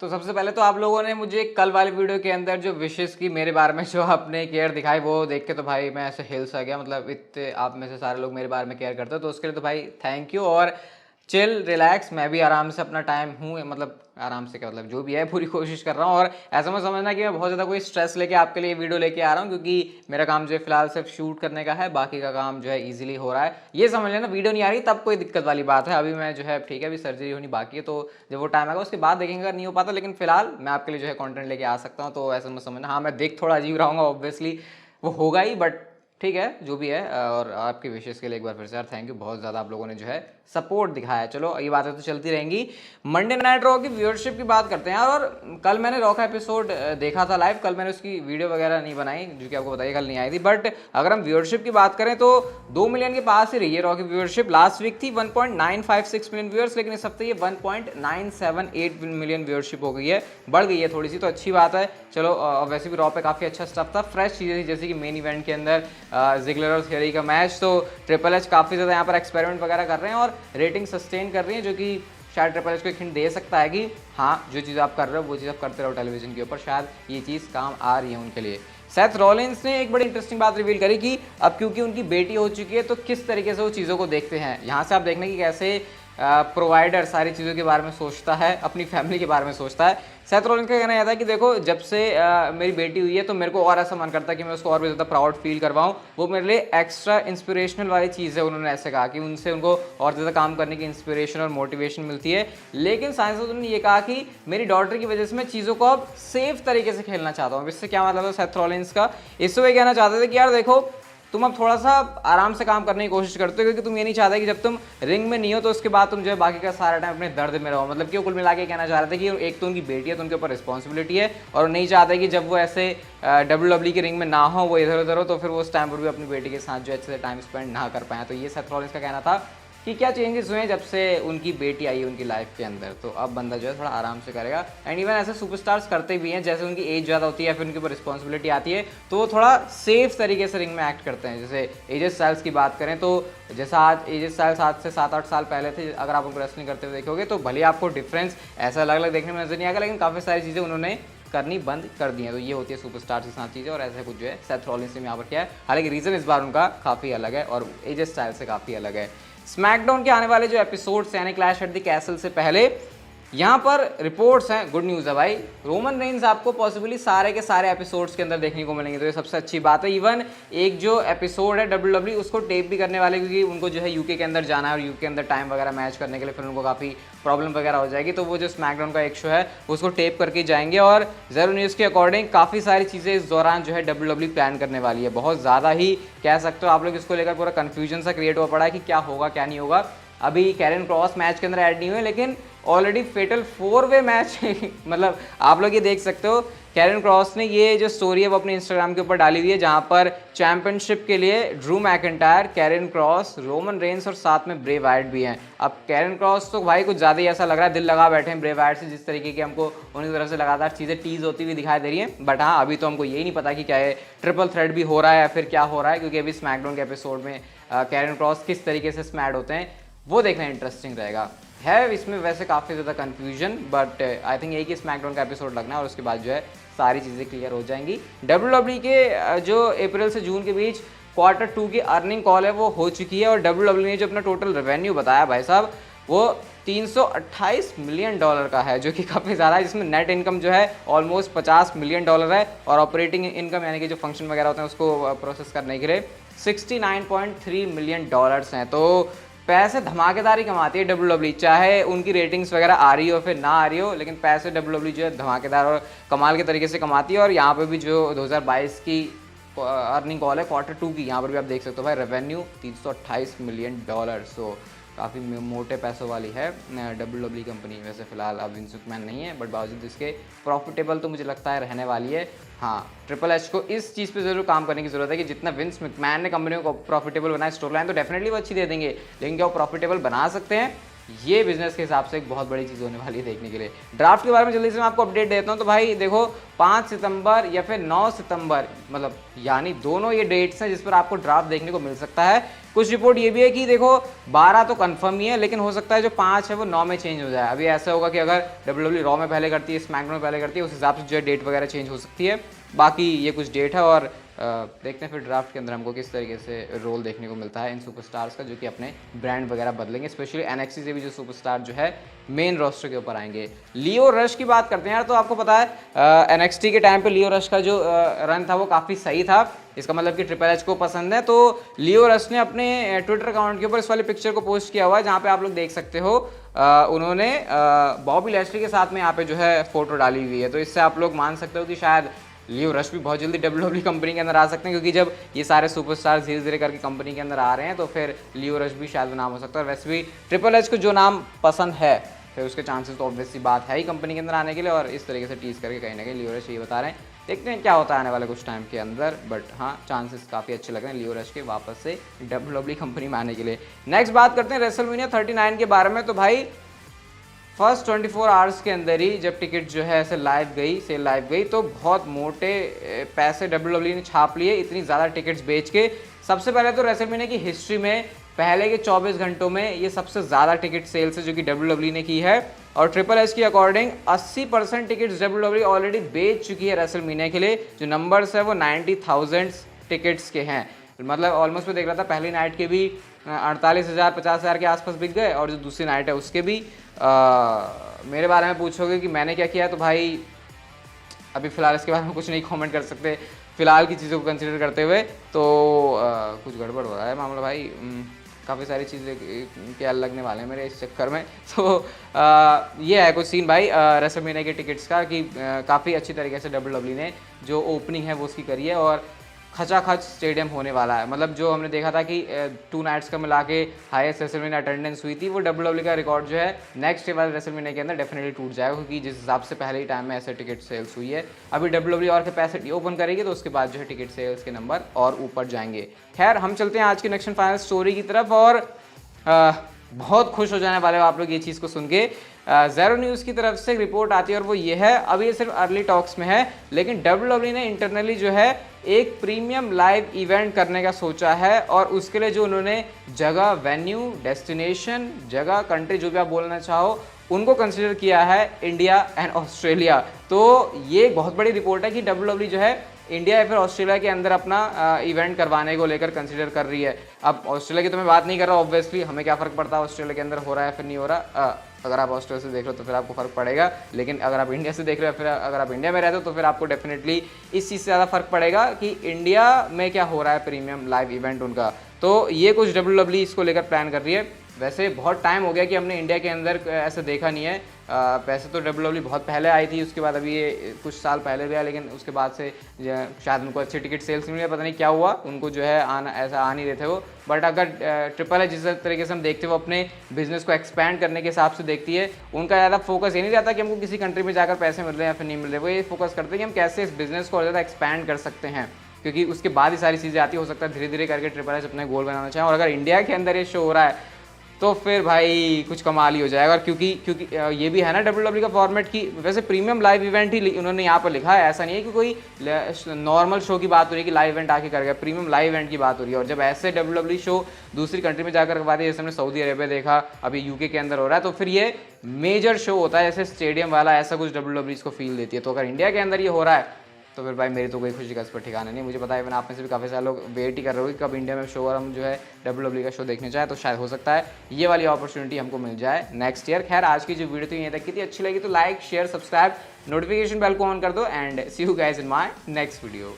तो सबसे पहले तो आप लोगों ने मुझे कल वाली वीडियो के अंदर जो विशेष की मेरे बारे में जो आपने केयर दिखाई वो देख के तो भाई मैं ऐसे हिल सा गया। मतलब इतने आप में से सारे लोग मेरे बारे में केयर करते हो तो उसके लिए तो भाई थैंक यू। और चिल रिलैक्स, मैं भी आराम से अपना टाइम हूँ, मतलब आराम से क्या मतलब जो भी है पूरी कोशिश कर रहा हूँ। और ऐसा मत समझना कि मैं बहुत ज़्यादा कोई स्ट्रेस लेके आपके लिए वीडियो लेके आ रहा हूँ, क्योंकि मेरा काम जो है फिलहाल सिर्फ शूट करने का है, बाकी का काम जो है इजीली हो रहा है। ये समझ लेना वीडियो नहीं आ रही तब कोई दिक्कत वाली बात है। अभी मैं जो है ठीक है, अभी सर्जरी होनी बाकी है, तो जब वो टाइम आएगा उसके बाद देखेंगे अगर नहीं हो पाता। लेकिन फिलहाल मैं आपके लिए जो है कंटेंट लेके आ सकता हूँ, तो ऐसा मत समझना। हाँ मैं देख थोड़ा अजीब रहूँगा ऑब्वियसली, वो होगा ही, बट ठीक है जो भी है। और आपकी विशेष के लिए एक बार फिर से यार थैंक यू, बहुत ज़्यादा आप लोगों ने जो है सपोर्ट दिखाया है। चलो ये बातें तो चलती रहेंगी। मंडे नाइट रॉ की व्यूअरशिप की बात करते हैं यार। और कल मैंने रॉ का एपिसोड देखा था लाइव, कल मैंने उसकी वीडियो वगैरह नहीं बनाई, जो कि आपको बताइए कल नहीं आई थी। बट अगर हम व्यूअरशिप की बात करें तो 2 मिलियन के पास ही रही है रॉ की व्यूअरशिप। लास्ट वीक थी 1.956 मिलियन व्यूअर्स, लेकिन इस हफ्ते ये 1.978 मिलियन व्यूअरशिप हो गई है, बढ़ गई है थोड़ी सी, तो अच्छी बात है। चलो वैसे भी रॉ पे काफ़ी अच्छा स्टफ था, फ्रेश चीज़ें थी, जैसे कि मेन इवेंट के अंदर जिगलर और थियरी का मैच। तो ट्रिपल एच काफ़ी ज़्यादा यहाँ पर एक्सपेरिमेंट वगैरह कर रहे हैं और रेटिंग सस्टेन कर रही है, जो कि शायद ट्रिपल एच को एक हिंट दे सकता है कि हाँ जो चीज़ आप कर रहे हो वो चीज़ आप करते रहो टेलीविजन के ऊपर, शायद ये चीज़ काम आ रही है उनके लिए। सेथ रॉलिंस ने एक बड़ी इंटरेस्टिंग बात रिवील करी कि अब क्योंकि उनकी बेटी हो चुकी है तो किस तरीके से वो चीज़ों को देखते हैं। यहाँ से आप देखने की कैसे प्रोवाइडर सारी चीज़ों के बारे में सोचता है, अपनी फैमिली के बारे में सोचता है। सेथ रॉलिंस का कहना यह था कि देखो जब से मेरी बेटी हुई है तो मेरे को और ऐसा मन करता है कि मैं उसको और भी ज़्यादा प्राउड फील करवाऊँ। वो मेरे लिए एक्स्ट्रा इंस्पिरेशनल वाली चीज़ है। उन्होंने ऐसे कहा कि उनसे उनको और ज़्यादा काम करने की इंस्पिरेशन और मोटिवेशन मिलती है। लेकिन साइंसदानों ने ये कहा कि मेरी डॉटर की वजह से मैं चीज़ों को अब सेफ तरीके से खेलना चाहता हूँ। इससे क्या मतलब है सेथ रॉलिंस का, इससे वो कहना चाहते थे कि यार देखो तुम अब थोड़ा सा आराम से काम करने की कोशिश करते हो, क्योंकि तुम ये नहीं चाहते कि जब तुम रिंग में नहीं हो तो उसके बाद तुम जो है बाकी का सारा टाइम अपने दर्द में रहो। मतलब कि वो कुल मिला के कहना चाह रहे थे कि एक तो उनकी बेटी है तो उनके ऊपर रिस्पॉन्सिबिलिटी है, और नहीं चाहते कि जब वो ऐसे WWE की रिंग में ना हो, वो इधर उधर हो, तो फिर वो उस टाइम पर भी अपनी बेटी के साथ जो अच्छे से टाइम स्पेंड ना कर पाए। तो ये सेथ रॉलिंस का कहना था कि क्या चेंजेस हुए जब से उनकी बेटी आई उनकी लाइफ के अंदर, तो अब बंदा जो है थोड़ा आराम से करेगा। एंड इवन ऐसे सुपरस्टार्स करते भी हैं, जैसे उनकी एज ज़्यादा होती है फिर उनके ऊपर रिस्पॉन्सिबिलिटी आती है तो वो थोड़ा सेफ तरीके से रिंग में एक्ट करते हैं। जैसे एजे स्टाइल्स की बात करें तो जैसा आज एजे स्टाइल्स आज से 7-8 साल पहले थे, अगर आप उनको रेसलिंग करते हुए देखोगे तो भले आपको डिफरेंस ऐसा अलग अलग देखने में नजर नहीं आएगा, लेकिन काफ़ी सारी चीज़ें उन्होंने करनी बंद कर दी है। तो ये होती है सुपरस्टार के साथ चीज़ें, और ऐसा कुछ जो है सेथ रॉलिंस ने यहाँ पर किया है। हालांकि रीज़न इस बार उनका काफ़ी अलग है और एजे स्टाइल से काफ़ी अलग है। स्मैकडाउन के आने वाले जो एपिसोड्स यानी क्लैश एट द कैसल से पहले यहाँ पर रिपोर्ट्स हैं, गुड न्यूज़ है भाई, रोमन रेंज आपको पॉसिबली सारे के सारे एपिसोड्स के अंदर देखने को मिलेंगे, तो ये सबसे अच्छी बात है। इवन एक जो एपिसोड है WWE उसको टेप भी करने वाले, क्योंकि उनको जो है यूके के अंदर जाना है और यूके के अंदर टाइम वगैरह मैच करने के लिए फिर उनको काफ़ी प्रॉब्लम वगैरह हो जाएगी, तो वो जो स्मैकडाउन का एक शो है उसको टेप करके जाएंगे। और ज़ेरो न्यूज़ के अकॉर्डिंग काफ़ी सारी चीज़ें इस दौरान जो है WWE प्लान करने वाली है। बहुत ज़्यादा ही कह सकते हो आप लोग, इसको लेकर पूरा कन्फ्यूजन सा क्रिएट हुआ पड़ा है कि क्या होगा क्या नहीं होगा। अभी कैरन क्रॉस मैच के अंदर ऐड नहीं हुए, लेकिन ऑलरेडी फेटल 4-वे मैच मतलब आप लोग ये देख सकते हो, कैरन क्रॉस ने ये जो स्टोरी है वो अपने इंस्टाग्राम के ऊपर डाली हुई है, जहां पर चैंपियनशिप के लिए Drew McIntyre, Karrion Kross, Roman Reigns और साथ में ब्रे वाइट भी हैं। अब कैरन क्रॉस तो भाई कुछ ज़्यादा ही ऐसा लग रहा है दिल लगा बैठे हैं ब्रे वाइट से, जिस तरीके की हमको उनकी तरफ से लगातार चीज़ें टीज होती हुई दिखाई दे रही हैं। बट हाँ अभी तो हमको यही नहीं पता कि क्या है, ट्रिपल थ्रेड भी हो रहा है या फिर क्या हो रहा है, क्योंकि अभी स्मैकडाउन के एपिसोड में कैरन क्रॉस किस तरीके से स्मैड होते हैं वो देखना इंटरेस्टिंग रहेगा। है इसमें वैसे काफ़ी ज़्यादा कन्फ्यूजन, बट आई थिंक यही कि स्मैकडाउन का एपिसोड लगना है और उसके बाद जो है सारी चीज़ें क्लियर हो जाएंगी। WWE के जो अप्रैल से जून के बीच Q2 की अर्निंग कॉल है वो हो चुकी है, और WWE ने जो अपना टोटल रेवेन्यू बताया भाई साहब वो $328 मिलियन का है, जो कि काफ़ी ज़्यादा है, जिसमें नेट इनकम जो है ऑलमोस्ट $50 मिलियन है, और ऑपरेटिंग इनकम यानी कि जो फंक्शन वगैरह होते हैं उसको प्रोसेस करने के लिए $69.3 मिलियन हैं। तो पैसे धमाकेदार ही कमाती है WWE, चाहे उनकी रेटिंग्स वगैरह आ रही हो फिर ना आ रही हो, लेकिन पैसे WWE जो है धमाकेदार और कमाल के तरीके से कमाती है। और यहाँ पे भी जो 2022 की अर्निंग कॉल है Q2 की, यहाँ पर भी आप देख सकते हो भाई रेवेन्यू $328 मिलियन, सो काफ़ी मोटे पैसों वाली है WWE कंपनी। वैसे फिलहाल अब विंस मैकमैन नहीं है, बट बावजूद इसके प्रॉफिटेबल तो मुझे लगता है रहने वाली है। हाँ ट्रिपल एच को इस चीज़ पे ज़रूर काम करने की ज़रूरत है कि जितना विंस मैकमैन ने कंपनियों को प्रॉफिटेबल बनाया स्टोर लाइन, तो डेफिनेटली वो अच्छी दे देंगे, लेकिन क्या वो प्रॉफिटेबल बना सकते हैं ये बिजनेस के हिसाब से एक बहुत बड़ी चीज़ होने वाली है देखने के लिए। ड्राफ्ट के बारे में जल्दी से मैं आपको अपडेट देता हूँ। तो भाई देखो 5 सितंबर या फिर 9 सितंबर, मतलब यानी दोनों ये डेट्स हैं जिस पर आपको ड्राफ्ट देखने को मिल सकता है। कुछ रिपोर्ट ये भी है कि देखो 12 तो कंफर्म ही है, लेकिन हो सकता है जो 5 है वो 9 में चेंज हो जाए। अभी ऐसा होगा कि अगर WWE रॉ में पहले करती है, स्मैकडाउन में पहले करती है, उस हिसाब से जो है डेट वगैरह चेंज हो सकती है। बाकी ये कुछ डेट है और देखते हैं फिर ड्राफ्ट के अंदर हमको किस तरीके से रोल देखने को मिलता है इन सुपरस्टार्स का, जो कि अपने ब्रांड वगैरह बदलेंगे। स्पेशली NXT से भी जो सुपरस्टार जो है मेन रोस्टर के ऊपर आएंगे। लियो रश की बात करते हैं यार, तो आपको पता है NXT के टाइम पे लियो रश का जो रन था वो काफ़ी सही था। इसका मतलब कि ट्रिपल एच को पसंद है। तो लियो रश ने अपने ट्विटर अकाउंट के ऊपर इस वाली पिक्चर को पोस्ट किया हुआ है, जहाँ पे आप लोग देख सकते हो उन्होंने बॉबी लैशली के साथ में यहाँ पे जो है फोटो डाली हुई है। तो इससे आप लोग मान सकते हो कि शायद लियो रश भी बहुत जल्दी WWE कंपनी के अंदर आ सकते हैं, क्योंकि जब ये सारे सुपरस्टार धीरे धीरे करके कंपनी के अंदर आ रहे हैं तो फिर लियो रश भी शायद नाम हो सकता है। और वैसे भी ट्रिपल एच को जो नाम पसंद है फिर उसके चांसेस तो ऑब्वियसली बात है ही कंपनी के अंदर आने के लिए। और इस तरीके से टीज करके कहीं ना कहीं लियो रश ये बता रहे हैं, देखते हैं क्या होता है आने वाले कुछ टाइम के अंदर। बट हाँ, चांसेस काफ़ी अच्छे लग रहे हैं लियो रश के वापस से WWE कंपनी में आने के लिए। नेक्स्ट बात करते हैं रेसलमेनिया 39 के बारे में। तो भाई फर्स्ट 24 आवर्स के अंदर ही जब टिकट जो है ऐसे सेल लाइव गई तो बहुत मोटे पैसे WWE ने छाप लिए, इतनी ज़्यादा टिकट्स बेच के। सबसे पहले तो रेसलमेनिया की हिस्ट्री में पहले के 24 घंटों में ये सबसे ज़्यादा टिकट सेल्स है जो कि WWE ने की है। और ट्रिपल एच की अकॉर्डिंग 80% टिकट्स WWE ऑलरेडी बेच चुकी है रेसलमेनिया के लिए। जो नंबर्स है वो 90,000 टिकट्स के हैं। मतलब ऑलमोस्ट मैं देख रहा था पहली नाइट के भी 48,000 50,000 के आसपास बिक गए, और जो दूसरी नाइट है उसके भी मेरे बारे में पूछोगे कि मैंने क्या किया, तो भाई अभी फ़िलहाल इसके बारे में कुछ नहीं कमेंट कर सकते फ़िलहाल की चीज़ों को कंसिडर करते हुए। तो कुछ गड़बड़ हो रहा है मामला भाई, काफ़ी सारी चीज़ें क्या लगने वाले हैं मेरे इस चक्कर में। तो ये है कुछ सीन भाई रेसलमेनिया के टिकट्स का, कि काफ़ी अच्छी तरीके से WWE ने जो ओपनिंग है वो उसकी करी है और खचाखच स्टेडियम होने वाला है। मतलब जो हमने देखा था कि 2 नाइट्स का मिला के हाईएस्ट रेसलमेनिया अटेंडेंस हुई थी, वो WWE का रिकॉर्ड जो है नेक्स्ट वाले रेसलमेनिया के अंदर डेफिनेटली टूट जाएगा, क्योंकि जिस हिसाब से पहले ही टाइम में ऐसे टिकट सेल्स हुई है। अभी WWE और कैपेसिटी ओपन करेगी तो उसके बाद जो है टिकट सेल्स के नंबर और ऊपर जाएंगे। खैर हम चलते हैं आज की नेक्स्ट एंड फाइनल स्टोरी की तरफ, और बहुत खुश हो जाने वाले हो आप लोग ये चीज़ को सुन के। ज़ेरो न्यूज़ की तरफ से एक रिपोर्ट आती है और वो ये है, अभी ये सिर्फ अर्ली टॉक्स में है, लेकिन WWE ने इंटरनली जो है एक प्रीमियम लाइव इवेंट करने का सोचा है। और उसके लिए जो उन्होंने जगह, वेन्यू, डेस्टिनेशन, जगह, कंट्री, जो भी आप बोलना चाहो, उनको कंसिडर किया है इंडिया एंड ऑस्ट्रेलिया। तो ये एक बहुत बड़ी रिपोर्ट है कि WWE जो है इंडिया या फिर ऑस्ट्रेलिया के अंदर अपना इवेंट करवाने को लेकर कंसिडर कर रही है। अब ऑस्ट्रेलिया की तो मैं बात नहीं कर रहा, ऑब्वियसली हमें क्या फ़र्क पड़ता है ऑस्ट्रेलिया के अंदर हो रहा है फिर नहीं हो रहा। अगर आप ऑस्ट्रेलिया से देख रहे हो तो फिर आपको फ़र्क पड़ेगा, लेकिन अगर आप इंडिया से देख रहे हो, फिर अगर आप इंडिया में रहते हो तो फिर आपको डेफिनेटली इस चीज़ से ज़्यादा फ़र्क पड़ेगा कि इंडिया में क्या हो रहा है प्रीमियम लाइव इवेंट उनका। तो ये कुछ WWE इसको लेकर प्लान कर रही है। वैसे बहुत टाइम हो गया कि हमने इंडिया के अंदर ऐसा देखा नहीं है। वैसे तो WWE बहुत पहले आई थी, उसके बाद अभी ये कुछ साल पहले भी आया, लेकिन उसके बाद से शायद उनको अच्छे टिकट सेल्स नहीं मिले, पता नहीं क्या हुआ, उनको जो है आना ऐसा आ नहीं रहे थे वो। बट अगर ट्रिपल एच जिस तरीके से हम देखते हैं वो अपने बिजनेस को एक्सपैंड करने के हिसाब से देखती है, उनका ज़्यादा फोकस ये नहीं रहता कि हमको किसी कंट्री में जाकर पैसे मिल रहे हैं या फिर नहीं मिल रहे, वो ये फोकस करते हैं कि हम कैसे इस बिज़नेस को और ज़्यादा एक्सपैंड कर सकते हैं, क्योंकि उसके बाद ही सारी चीज़ें आती। हो सकता है धीरे धीरे करके ट्रिपल एच अपने गोल बनाना चाहें, और अगर इंडिया के अंदर ये शो हो रहा है तो फिर भाई कुछ कमाल ही हो जाएगा। और क्योंकि ये भी है ना WWE का फॉर्मेट की, वैसे प्रीमियम लाइव इवेंट ही उन्होंने यहाँ पर लिखा है, ऐसा नहीं है कि कोई नॉर्मल शो की बात हो रही है कि लाइव इवेंट आके कर गया, प्रीमियम लाइव इवेंट की बात हो रही है। और जब ऐसे WWE शो दूसरी कंट्री में जाकर करवाते हैं, जैसे हमने सऊदी अरेबिया देखा, अभी यूके के अंदर हो रहा है, तो फिर ये मेजर शो होता है, जैसे स्टेडियम वाला, ऐसा कुछ WWE इसको फील देती है। तो अगर इंडिया के अंदर ये हो रहा है तो फिर भाई मेरी तो कोई खुशी का इस पर ठिकाना नहीं। मुझे पता है, आप में से भी काफ़ी सारे लोग वेट ही कर रहे हो कि कब इंडिया में शो और हम जो है WWE का शो देखने जाए, तो शायद हो सकता है ये वाली अपॉर्चुनिटी हमको मिल जाए नेक्स्ट ईयर। खैर आज की जो वीडियो थी यहाँ तक की थी, अच्छी लगी तो like, share, subscribe, notification bell को ऑन कर दो, and see you guys in my next video.